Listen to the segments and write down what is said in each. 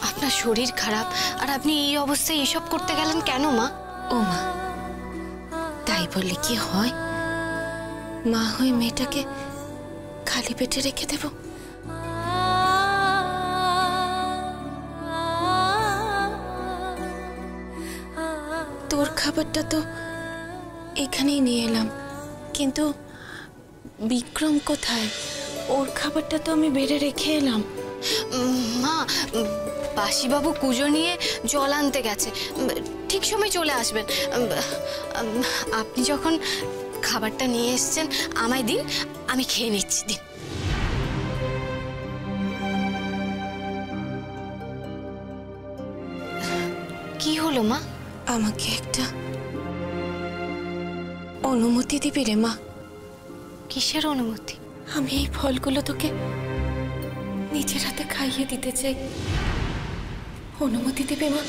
আপনার শরীর খারাপ আর আপনি এই অবস্থায় এসব করতে গেলেন কেন মা? ও মা, তাই বললে কি হয়? মা হয়ে মেয়েটাকে খালি পেটে রেখে দেব? তোর খাবারটা তো এখানেই নিয়ে এলাম, কিন্তু বিক্রম কোথায়? ওর খাবারটা তো আমি বেড়ে রেখে এলাম। মা, বাসিবাবু কুজো নিয়ে জল আনতে গেছে, ঠিক সময় চলে আসবেন। আপনি যখন খাবারটা নিয়ে এসেছেন আমায় দিন, আমি খেয়ে নিচ্ছি। দিন। কি হলো মা? আমাকে একটা অনুমতি দিবি রে মা? কিসের অনুমতি? আমি এই ফলগুলো তোকে নিজের হাতে খাইয়ে দিতে চাই। অনুমতি দিবি মা?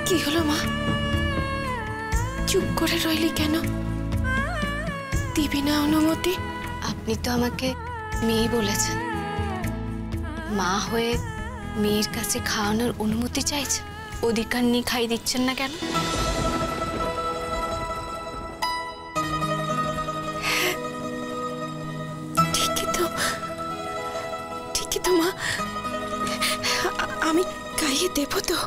কি হলো মা, চুপ করে রইলি কেন? দিবি না অনুমতি? আপনি তো আমাকে মেয়ে বলেছেন, মা হয়ে মেয়ের কাছে খাওয়ানোর অনুমতি চাইছে, অধিকার নিয়ে খাইয়ে দিচ্ছেন না কেন? ঠিকই তো মা, আমি খাইয়ে দেব তো।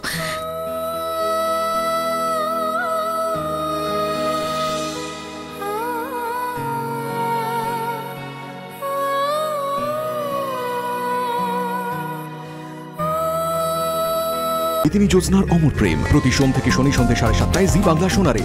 তিনি জ্যোৎস্নার অমর প্রেম প্রতি সোম থেকে শনি সন্ধ্যে 7:30 জি বাংলা সোনারে।